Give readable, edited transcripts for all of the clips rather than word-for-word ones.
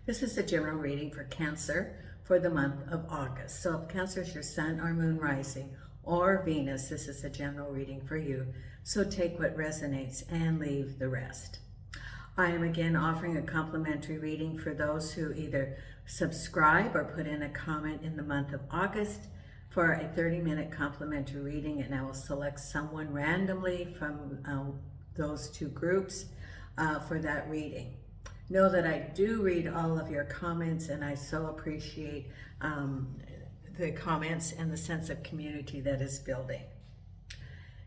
This is a general reading for Cancer for the month of August. So if Cancer is your sun or moon rising or Venus, this is a general reading for you. So take what resonates and leave the rest. I am again offering a complimentary reading for those who either subscribe or put in a comment in the month of August for a 30-minute complimentary reading, and I will select someone randomly from those two groups for that reading. Know that I do read all of your comments, and I so appreciate the comments and the sense of community that is building.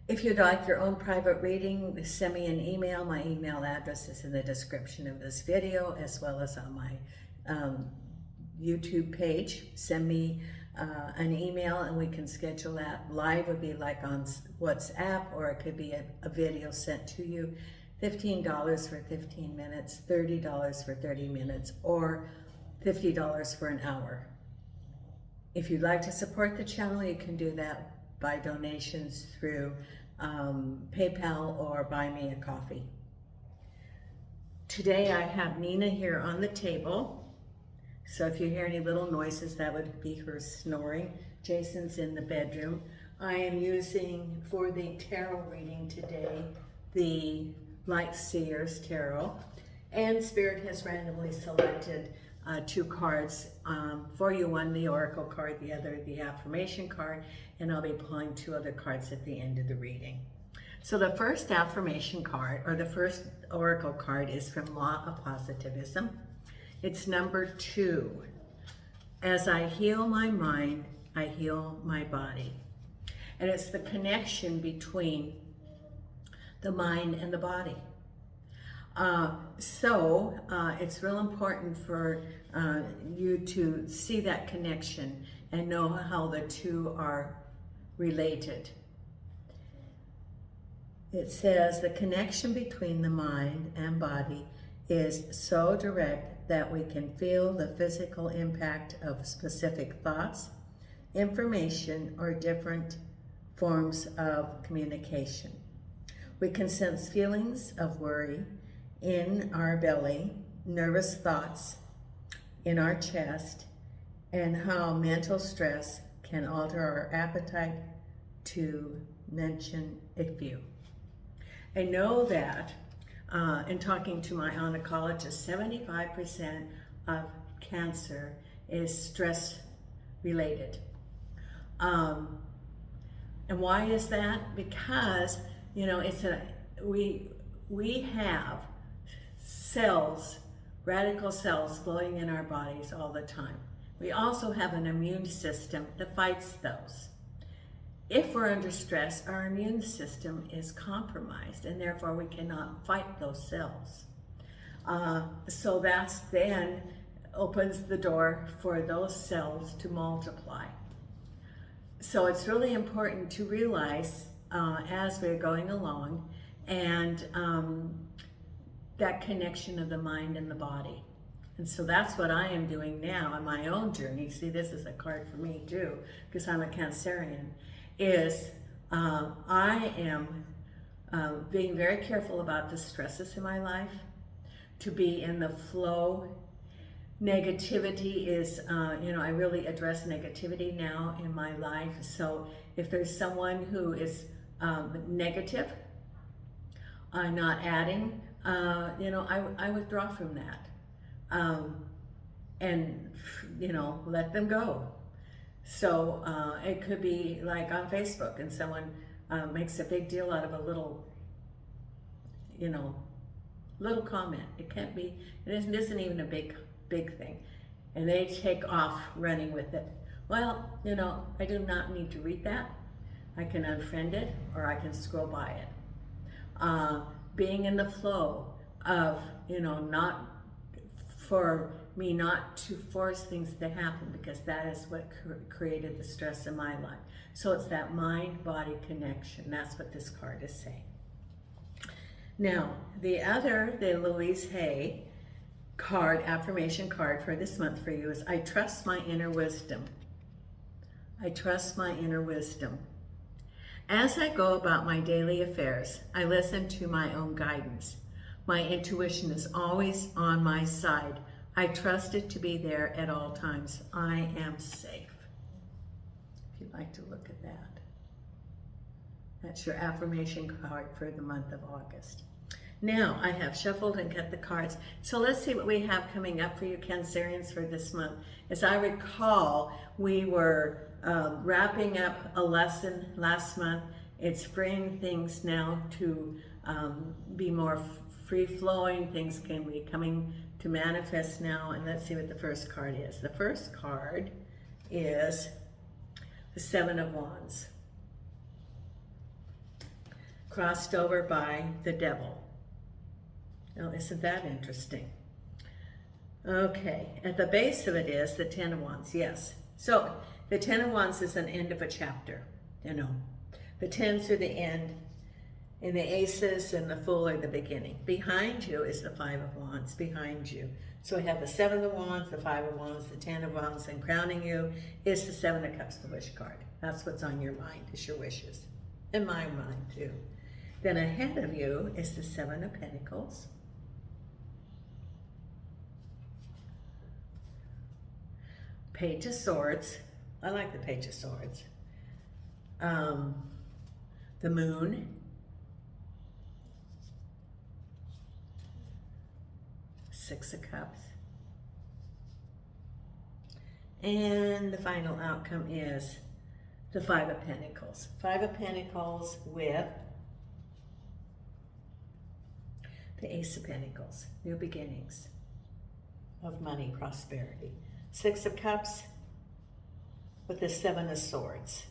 If you'd like your own private reading, send me an email. My email address is in the description of this video, as well as on my YouTube page. Send me an email and we can schedule that. Live would be like on WhatsApp, or it could be a video sent to you. $15 for 15 minutes, $30 for 30 minutes, or $50 for an hour. If you'd like to support the channel, you can do that by donations through PayPal or Buy Me a Coffee. Today I have Nina here on the table. So if you hear any little noises, that would be her snoring. Jason's in the bedroom. I am using, for the tarot reading today, the Light Seers Tarot, and Spirit has randomly selected two cards for you. One, the Oracle card, the other, the Affirmation card, and I'll be pulling two other cards at the end of the reading. So the first Affirmation card, or the first Oracle card, is from Law of Positivism. It's number 2. As I heal my mind, I heal my body. And it's the connection between the mind and the body. It's real important for you to see that connection and know how the two are related. It says the connection between the mind and body is so direct that we can feel the physical impact of specific thoughts, information, or different forms of communication. We can sense feelings of worry in our belly, nervous thoughts in our chest, and how mental stress can alter our appetite, to mention a few. I know that in talking to my oncologist, 75% of cancer is stress related. And why is that? Because we have cells, radical cells flowing in our bodies all the time. We also have an immune system that fights those. If we're under stress, our immune system is compromised, and therefore we cannot fight those cells. So that's then opens the door for those cells to multiply. So it's really important to realize as we're going along, and that connection of the mind and the body. And so that's what I am doing now on my own journey. See, this is a card for me too, because I'm a Cancerian, is I am being very careful about the stresses in my life, to be in the flow. Negativity is, I really address negativity now in my life. So if there's someone who is negative, not adding, I withdraw from that, and let them go. So it could be like on Facebook, and someone makes a big deal out of a little comment. It can't be. It isn't even a big thing, and they take off running with it. Well, I do not need to read that. I can unfriend it, or I can scroll by it. Being in the flow of, not for me not to force things to happen, because that is what created the stress in my life. So it's that mind-body connection. That's what this card is saying. Now, the Louise Hay card, affirmation card for this month for you is, I trust my inner wisdom. I trust my inner wisdom. As I go about my daily affairs, I listen to my own guidance. My intuition is always on my side. I trust it to be there at all times. I am safe. If you'd like to look at that. That's your affirmation card for the month of August. Now, I have shuffled and cut the cards. So let's see what we have coming up for you Cancerians for this month. As I recall, we were wrapping up a lesson last month. It's freeing things now to be more free-flowing. Things can be coming to manifest now. And let's see what the first card is. The first card is the Seven of Wands, crossed over by the Devil. Now, isn't that interesting? Okay, at the base of it is the Ten of Wands, yes. So, the Ten of Wands is an end of a chapter, you know. The Tens are the end, and the Aces and the Fool are the beginning. Behind you is the Five of Wands, behind you. So we have the Seven of Wands, the Five of Wands, the Ten of Wands, and crowning you is the Seven of Cups, the wish card. That's what's on your mind, is your wishes. And my mind, too. Then ahead of you is the Seven of Pentacles. Page of Swords. I like the Page of Swords. The Moon. Six of Cups. And the final outcome is the Five of Pentacles. Five of Pentacles with the Ace of Pentacles. New beginnings of money, prosperity. Six of Cups with the Seven of Swords.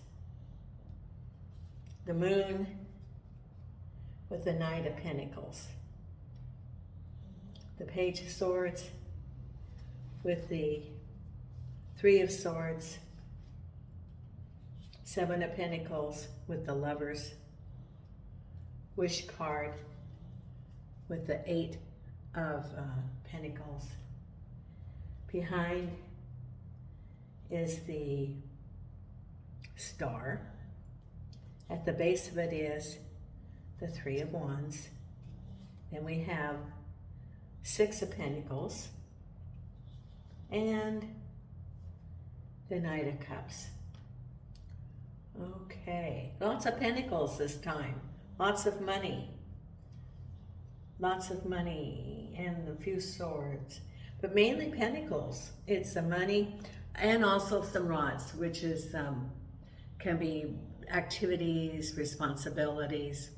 The Moon with the Knight of Pentacles. The Page of Swords with the Three of Swords. Seven of Pentacles with the Lovers. Wish card with the Eight of Pentacles. Behind is the Star. At the base of it is the Three of Wands. Then we have Six of Pentacles and the Knight of Cups. Okay, lots of pentacles this time. Lots of money. Lots of money and a few swords. But mainly pentacles. It's the money and also some rods, which is can be activities, responsibilities.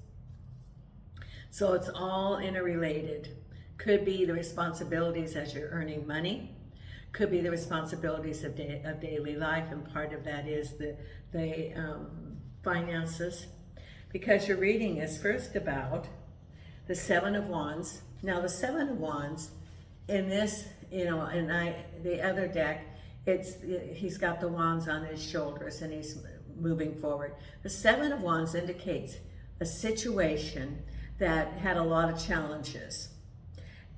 So it's all interrelated. Could be the responsibilities as you're earning money. Could be the responsibilities of daily life, and part of that is the finances. Because your reading is first about the Seven of Wands. Now the Seven of Wands in this, you know, in the other deck, he's got the wands on his shoulders and he's moving forward. The Seven of Wands indicates a situation that had a lot of challenges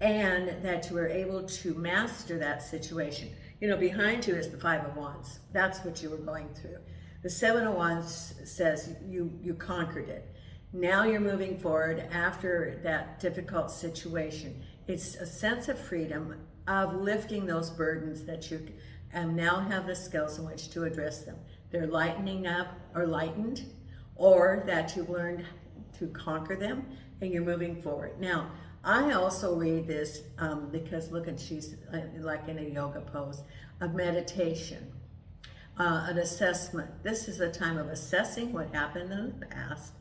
and that you were able to master that situation. You know, behind you is the Five of Wands. That's what you were going through. The Seven of Wands says you conquered it. Now you're moving forward after that difficult situation. It's a sense of freedom, of lifting those burdens that you now have the skills in which to address them. They're lightening up or lightened, or that you've learned to conquer them and you're moving forward. Now, I also read this because look at, she's like in a yoga pose, of meditation, an assessment. This is a time of assessing what happened in the past,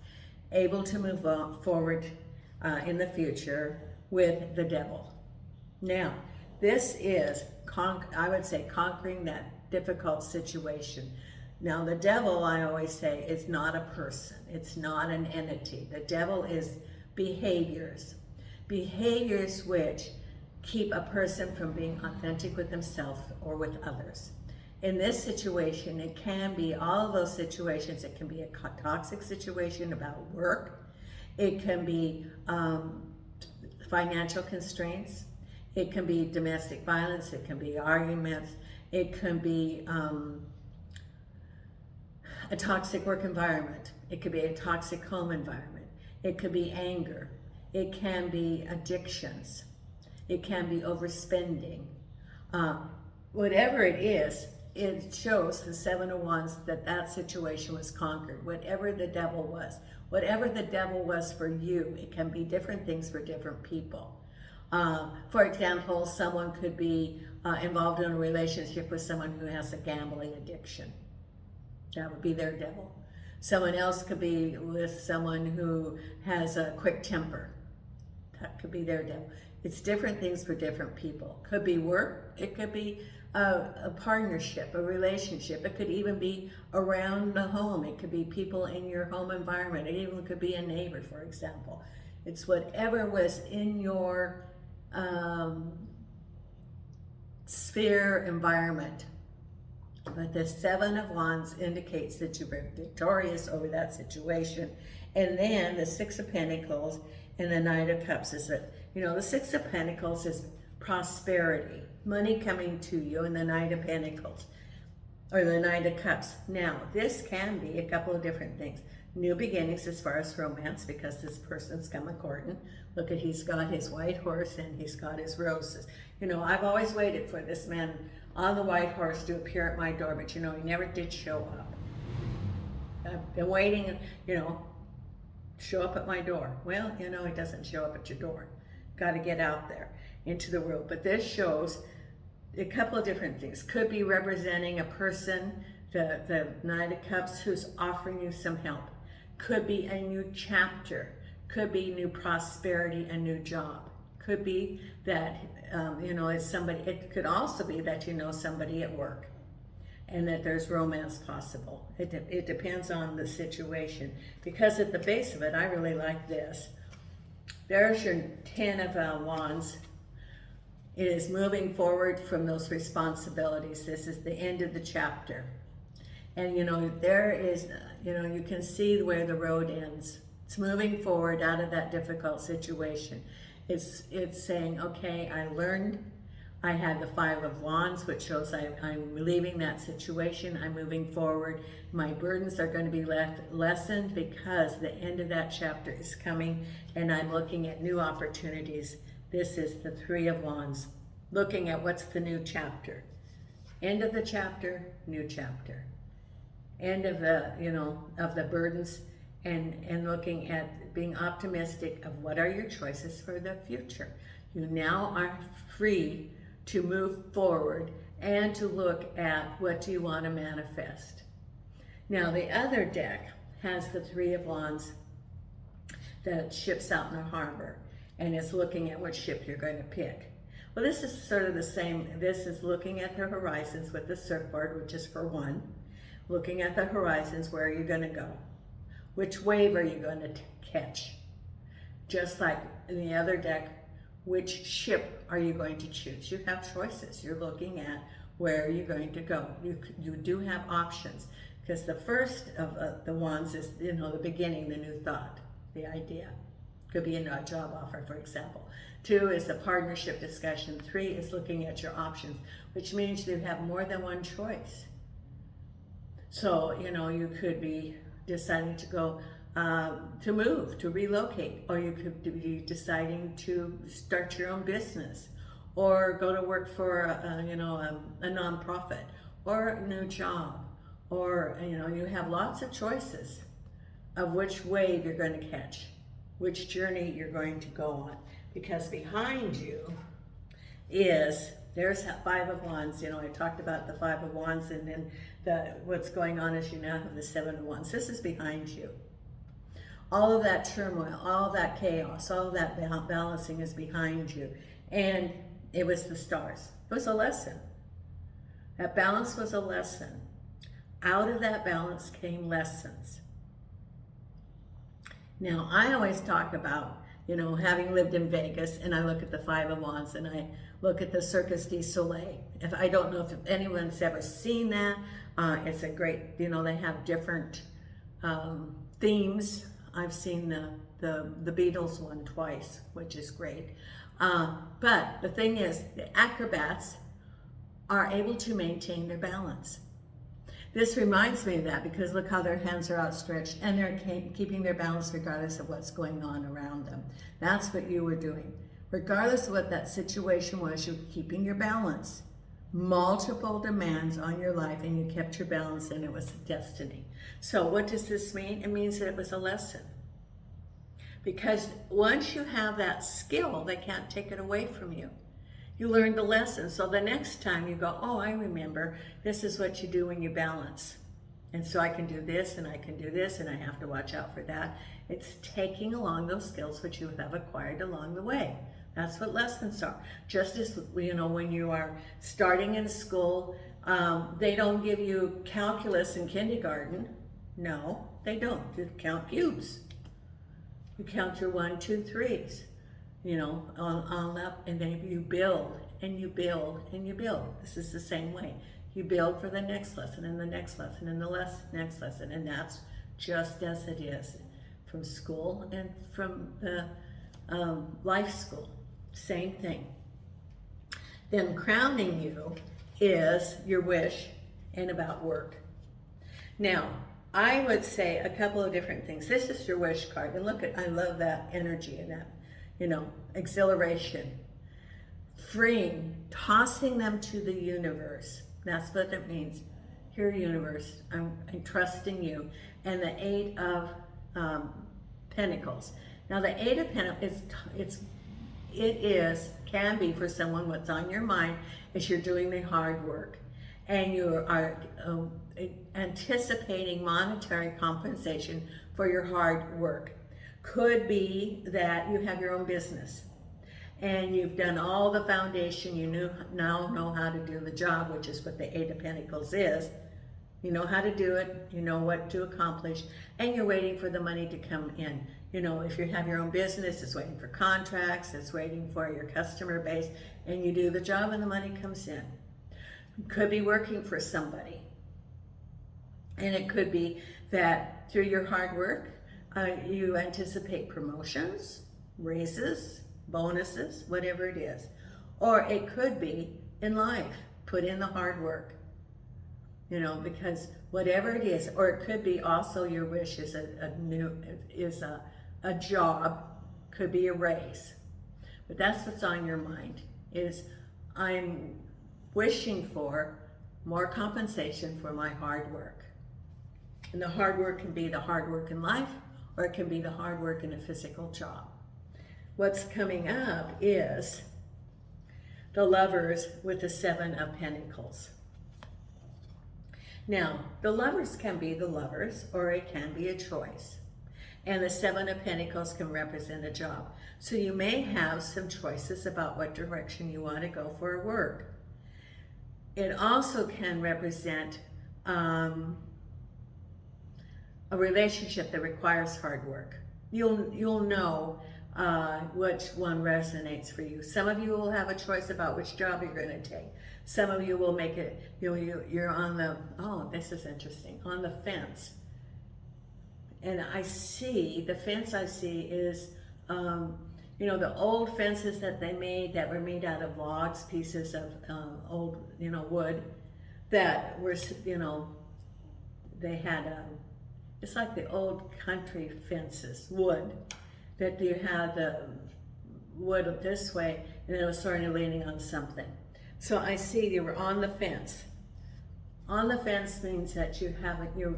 able to move forward in the future with the Devil. Now, this is, I would say, conquering that difficult situation. Now, the Devil, I always say, is not a person. It's not an entity. The Devil is behaviors. Behaviors which keep a person from being authentic with themselves or with others. In this situation, it can be all of those situations. It can be a toxic situation about work. It can be financial constraints. It can be domestic violence. It can be arguments. It can be a toxic work environment. It could be a toxic home environment. It could be anger. It can be addictions. It can be overspending. Whatever it is, it shows the Seven of Wands that that situation was conquered. Whatever the devil was for you, it can be different things for different people. For example, someone could be involved in a relationship with someone who has a gambling addiction. That would be their devil. Someone else could be with someone who has a quick temper. That could be their devil. It's different things for different people. Could be work. It could be a partnership, a relationship. It could even be around the home. It could be people in your home environment. It even could be a neighbor, for example. It's whatever was in your sphere environment. But the Seven of Wands indicates that you're victorious over that situation. And then the Six of Pentacles and the Knight of Cups is that, the Six of Pentacles is prosperity, money coming to you, and the Knight of Pentacles, or the Knight of Cups. Now, this can be a couple of different things. New beginnings as far as romance, because this person's come a-courting. Look at, he's got his white horse and he's got his roses. I've always waited for this man on the white horse to appear at my door, but he never did show up. I've been waiting, show up at my door. Well, he doesn't show up at your door. Got to get out there into the world. But this shows a couple of different things. Could be representing a person, the Knight of Cups, who's offering you some help. Could be a new chapter. Could be new prosperity, a new job. Could be that, it's somebody. It could also be that somebody at work and that there's romance possible. It depends on the situation. Because at the base of it, I really like this. There's your Ten of Wands. It is moving forward from those responsibilities. This is the end of the chapter. And there is, you can see where the road ends. It's moving forward out of that difficult situation. It's saying, okay, I learned. I had the Five of Wands, which shows I'm leaving that situation. I'm moving forward. My burdens are going to be lessened because the end of that chapter is coming, and I'm looking at new opportunities. This is the Three of Wands, looking at what's the new chapter. End of the chapter, new chapter. End of the, of the burdens, and looking at being optimistic of what are your choices for the future. You now are free to move forward and to look at what do you want to manifest. Now the other deck has the Three of Wands that ships out in the harbor, and it's looking at what ship you're going to pick. Well, this is sort of the same. This is looking at the horizons with the surfboard, which is for one. Looking at the horizons, where are you going to go? Which wave are you going to catch? Just like in the other deck, which ship are you going to choose? You have choices. You're looking at where you're going to go. You do have options, because the first of the wands is, the beginning, the new thought, the idea. Could be a job offer, for example. 2 is the partnership discussion. 3 is looking at your options, which means you have more than one choice. So, you could be deciding to go to move, to relocate, or you could be deciding to start your own business, or go to work for a nonprofit, or a new job, or you have lots of choices of which wave you're going to catch, which journey you're going to go on. Because behind you is, there's that Five of Wands. I talked about the Five of Wands, and then what's going on is you now have the Seven of Wands. This is behind you. All of that turmoil, all of that chaos, all of that balancing is behind you. And it was the stars. It was a lesson. That balance was a lesson. Out of that balance came lessons. Now, I always talk about, having lived in Vegas, and I look at the Five of Wands, and I look at the Cirque du Soleil. I don't know if anyone's ever seen that. It's a great, they have different themes. I've seen the Beatles one twice, which is great. But the thing is, the acrobats are able to maintain their balance. This reminds me of that, because look how their hands are outstretched and they're keeping their balance regardless of what's going on around them. That's what you were doing. Regardless of what that situation was, you're keeping your balance. multiple demands on your life, and you kept your balance, and it was destiny. So what does this mean? It means that it was a lesson. Because once you have that skill, they can't take it away from you. You learn the lesson. So the next time you go, oh, I remember, this is what you do when you balance. And so I can do this, and I can do this, and I have to watch out for that. It's taking along those skills which you have acquired along the way. That's what lessons are. Just as, you know, when you are starting in school, they don't give you calculus in kindergarten. No, they don't. You count cubes. You count your 1, 2, 3s, you know, on up, and then you build, and you build, and you build. This is the same way. You build for the next lesson, and the next lesson, and the next lesson, and that's just as it is from school and from the life school. Same thing. Then crowning you is your wish and about work. Now, I would say a couple of different things. This is your wish card, and look at, I love that energy and that, you know, exhilaration, freeing, tossing them to the universe. That's what it means. Here, universe, I'm trusting you. And the 8 of Pentacles. Now, the 8 of Pentacles, can be for someone what's on your mind is you're doing the hard work, and you are anticipating monetary compensation for your hard work. Could be that you have your own business and you've done all the foundation, you now know how to do the job, which is what the 8 of Pentacles is. You know how to do it, you know what to accomplish, and you're waiting for the money to come in. You know, if you have your own business, it's waiting for contracts, it's waiting for your customer base, and you do the job and the money comes in. Could be working for somebody. And it could be that through your hard work, you anticipate promotions, raises, bonuses, whatever it is. Or it could be in life, put in the hard work. You know, because whatever it is, or it could be also your wish is a job, could be a raise. But that's what's on your mind, is I'm wishing for more compensation for my hard work. And the hard work can be the hard work in life, or it can be the hard work in a physical job. What's coming up is the Lovers with the 7 of Pentacles. Now, the Lovers can be the lovers, or it can be a choice. And the 7 of Pentacles can represent a job. So you may have some choices about what direction you want to go for work. It also can represent a relationship that requires hard work. You'll know which one resonates for you. Some of you will have a choice about which job you're going to take. Some of you will make it, you're on the, oh, this is interesting, on the fence. And I see, the fence I see is, the old fences that they made that were made out of logs, pieces of old, wood that were, they had, it's like the old country fences, wood, that you had the wood this way and then it was sort of leaning on something. So I see you were on the fence. On the fence means that you're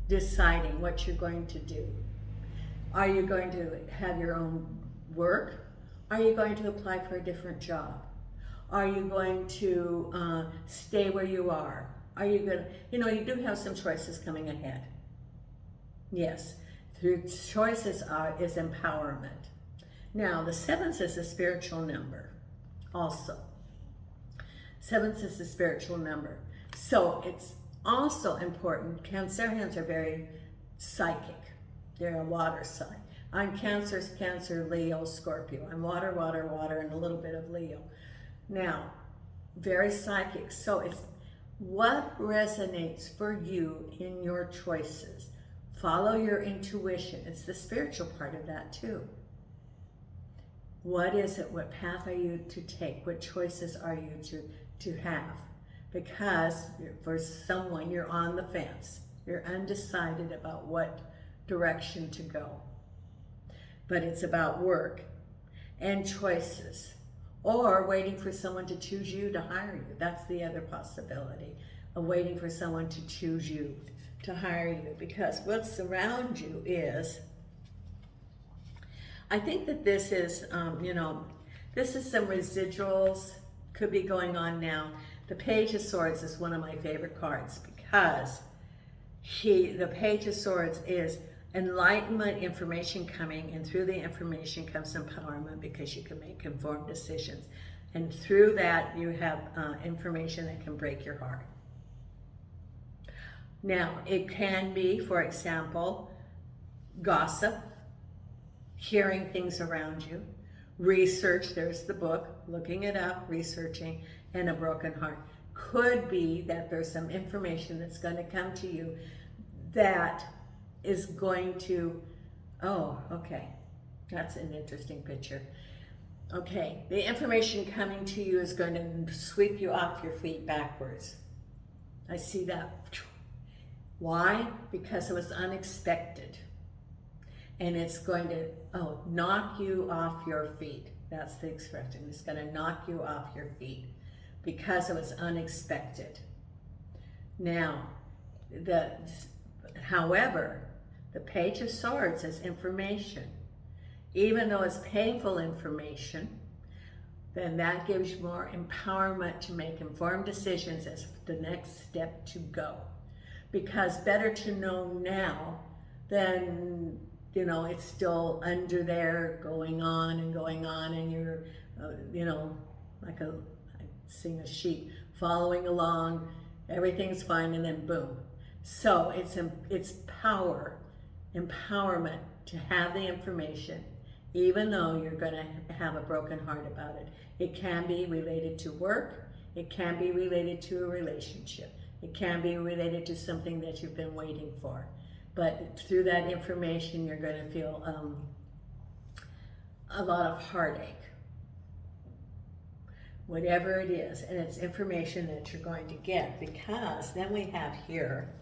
deciding what you're going to do. Are you going to have your own work? Are you going to apply for a different job? Are you going to stay where you are? Are you going to, you do have some choices coming ahead. Yes, the choices is empowerment. Now, the 7th is a spiritual number also. 7th is a spiritual number. So it's also important. Cancerians are very psychic. They're a water sign. I'm Cancer, Leo, Scorpio. I'm water, and a little bit of Leo. Now, very psychic. So it's what resonates for you in your choices. Follow your intuition. It's the spiritual part of that too. What is it? What path are you to take? What choices are you to have? Because for someone, you're on the fence. You're undecided about what direction to go. But it's about work and choices. or waiting for someone to choose you to hire you. That's the other possibility of waiting for someone to choose you to hire you, because what's around you is, I think that this is, this is some residuals could be going on now. The Page of Swords is one of my favorite cards because the Page of Swords is enlightenment, information coming, and through the information comes empowerment because you can make informed decisions. And through that, you have information that can break your heart. Now, it can be, for example, gossip, hearing things around you, research, there's the book, looking it up, researching, and a broken heart. Could be that there's some information that's going to come to you that is going to, oh, okay, that's an interesting picture. Okay, the information coming to you is going to sweep you off your feet backwards. I see that. Why? Because it was unexpected. And it's going to, knock you off your feet. That's the expression. It's going to knock you off your feet because it was unexpected. Now, however, the Page of Swords is information. Even though it's painful information, then that gives you more empowerment to make informed decisions as the next step to go. Because better to know now than, it's still under there going on, and you're, like I sing a sheep, following along, everything's fine, and then boom. So it's empowerment to have the information, even though you're going to have a broken heart about it. It can be related to work. It can be related to a relationship. It can be related to something that you've been waiting for. But through that information, you're going to feel a lot of heartache. Whatever it is, and it's information that you're going to get, because then we have here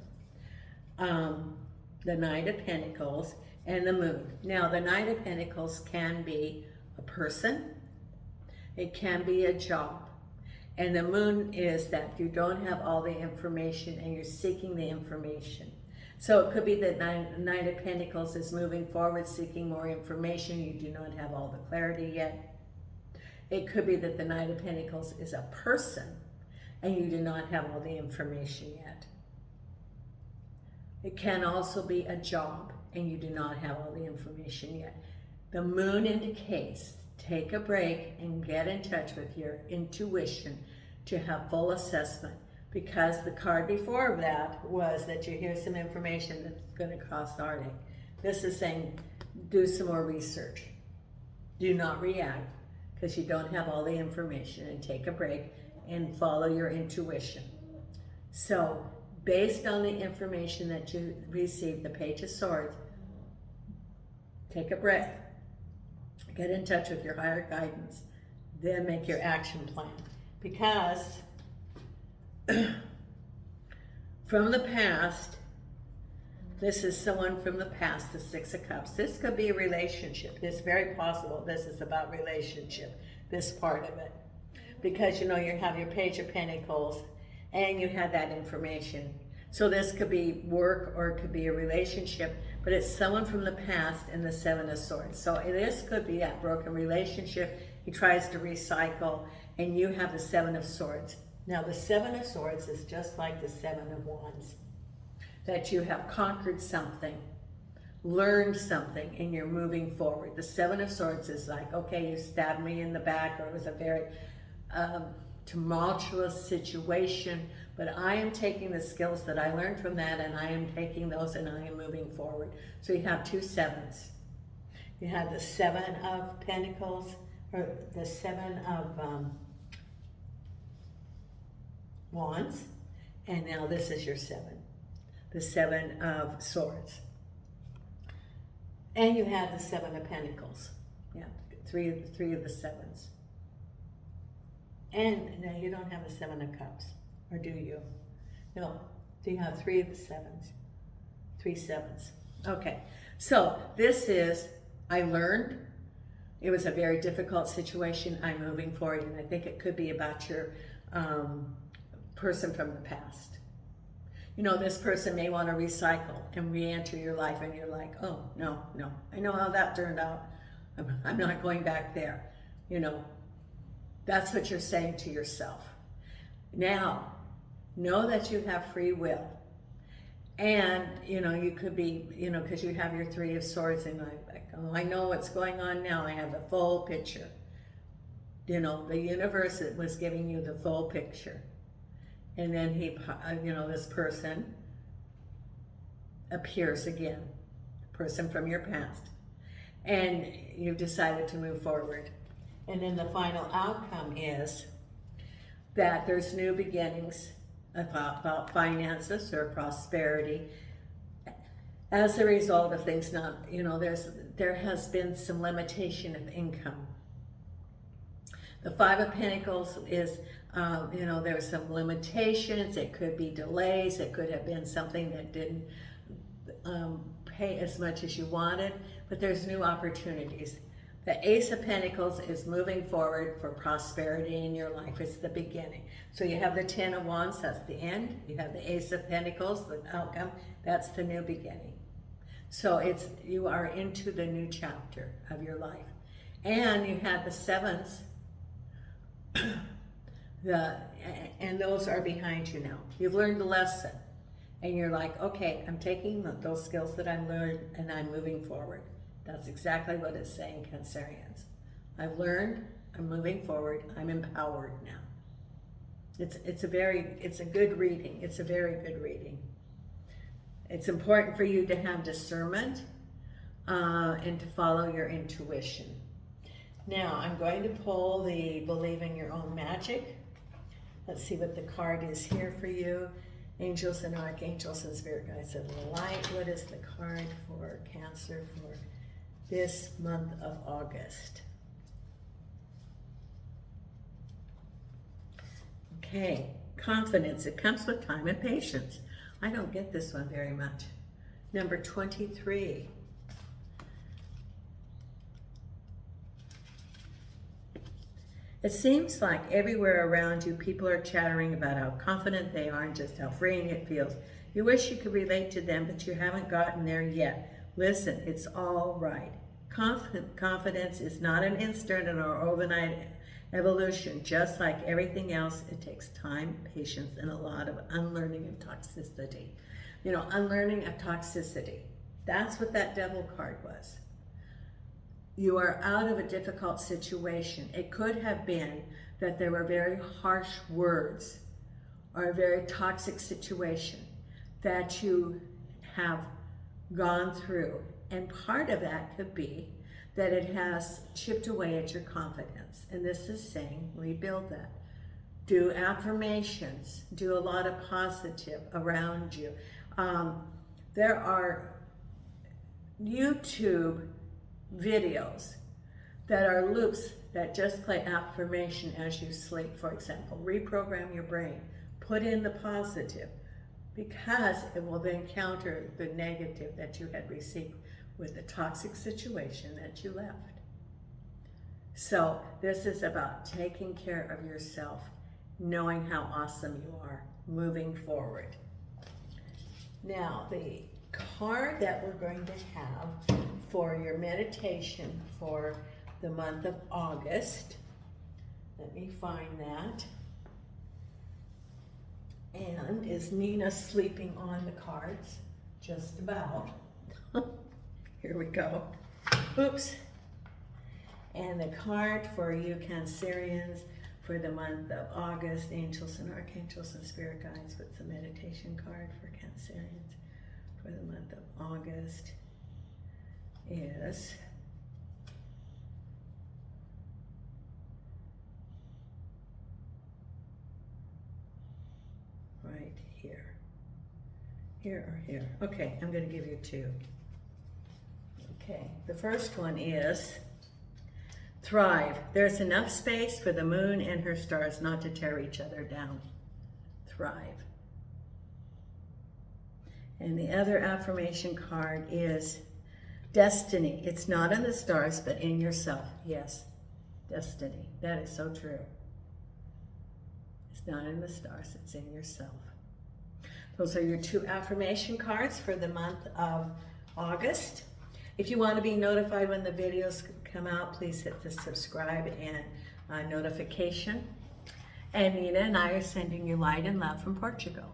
the Knight of Pentacles and the Moon. Now, the Knight of Pentacles can be a person, it can be a job, and the Moon is that you don't have all the information and you're seeking the information. So it could be that Knight of Pentacles is moving forward, seeking more information. You do not have all the clarity yet. It could be that the Knight of Pentacles is a person and you do not have all the information yet. It can also be a job and you do not have all the information yet. The Moon indicates take a break and get in touch with your intuition to have full assessment, because the card before that was that you hear some information that's going to cause heartache. This is saying do some more research. Do not react because you don't have all the information, and take a break and follow your intuition. So based on the information that you received, the Page of Swords, take a breath, get in touch with your higher guidance, then make your action plan. Because from the past, this is someone from the past, the Six of Cups. This could be a relationship. It's very possible this is about relationship, this part of it. Because you have your Page of Pentacles and you have that information. So this could be work or it could be a relationship, but it's someone from the past and the Seven of Swords. So this could be that broken relationship. He tries to recycle, and you have the Seven of Swords. Now the Seven of Swords is just like the Seven of Wands, that you have conquered something, learned something, and you're moving forward. The Seven of Swords is like, okay, you stabbed me in the back, or it was a very tumultuous situation, but I am taking the skills that I learned from that, and I am taking those and I am moving forward. So you have two sevens. You have the Seven of Pentacles, or the Seven of Wands, and now this is your seven, the Seven of Swords. And you have the Seven of Pentacles. Yeah, three of the sevens. And now you don't have the Seven of Cups, or do you? No, you have three of the sevens. Three sevens. Okay, so this is, I learned, It was a very difficult situation. I'm moving forward, and I think it could be about your person from the past. You know, this person may want to recycle and re-enter your life, and you're like, oh, no, I know how that turned out. I'm not going back there. You know, that's what you're saying to yourself. Now, know that you have free will. And, you know, you could be, you know, because you have your Three of Swords, and I know what's going on now. I have the full picture. You know, the universe was giving you the full picture. And then he, you know, this person appears again, the person from your past. And you've decided to move forward. And then the final outcome is that there's new beginnings about finances or prosperity as a result of things not, you know, there has been some limitation of income. The Five of Pentacles is, you know, there's some limitations. It could be delays. It could have been something that didn't pay as much as you wanted, but there's new opportunities. The Ace of Pentacles is moving forward for prosperity in your life. It's the beginning. So you have the Ten of Wands, that's the end. You have the Ace of Pentacles, the outcome, that's the new beginning. So you are into the new chapter of your life. And you have the Sevens, and those are behind you now. You've learned the lesson. And you're like, okay, I'm taking those skills that I've learned and I'm moving forward. That's exactly what it's saying, Cancerians. I've learned, I'm moving forward, I'm empowered now. It's a good reading. It's a very good reading. It's important for you to have discernment and to follow your intuition. Now, I'm going to pull the Believe in Your Own Magic. Let's see what the card is here for you. Angels and Archangels and Spirit Guides of the Light. What is the card for Cancer for this month of August? Okay, confidence. It comes with time and patience. I don't get this one very much. Number 23. It seems like everywhere around you, people are chattering about how confident they are and just how freeing it feels. You wish you could relate to them, but you haven't gotten there yet. Listen, it's all right. Confidence is not an instant or overnight evolution. Just like everything else, it takes time, patience, and a lot of unlearning of toxicity. You know, unlearning of toxicity. That's what that Devil card was. You are out of a difficult situation. It could have been that there were very harsh words or a very toxic situation that you have gone through. And part of that could be that it has chipped away at your confidence. And this is saying, rebuild that. Do affirmations. Do a lot of positive around you. There are YouTube videos that are loops that just play affirmation as you sleep, for example. Reprogram your brain. Put in the positive, because it will then counter the negative that you had received with the toxic situation that you left. So this is about taking care of yourself, knowing how awesome you are, moving forward. Now, the card that we're going to have for your meditation for the month of August, let me find that. And is Nina sleeping on the cards? Just about. Here we go. Oops. And the card for you Cancerians for the month of August, Angels and Archangels and Spirit Guides. What's the meditation card for Cancerians for the month of August is right here. Here or here. Okay, I'm going to give you two. Okay, the first one is thrive. There's enough space for the moon and her stars not to tear each other down. Thrive. And the other affirmation card is Destiny. It's not in the stars, but in yourself. Yes, destiny. That is so true. It's not in the stars, it's in yourself. Those are your 2 affirmation cards for the month of August. If you want to be notified when the videos come out, please hit the subscribe and notification. And Nina and I are sending you light and love from Portugal.